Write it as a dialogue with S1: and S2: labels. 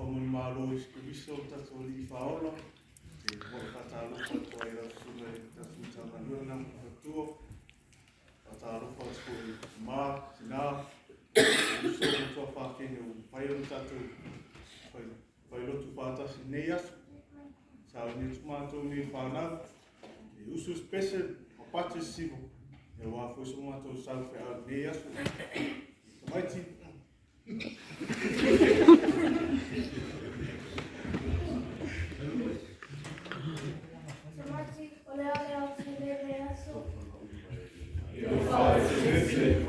S1: mo malo iso tato li faolo e mo fatalo ko ai la sume tato tanga na tuo fatalo ko ma na iso to fa ke no pai o tato pai lo tu pata sineias sa ni tomato ni fana e uso special o pati sivo e wa fo so mato salve al neias tomato
S2: Io faccio sempre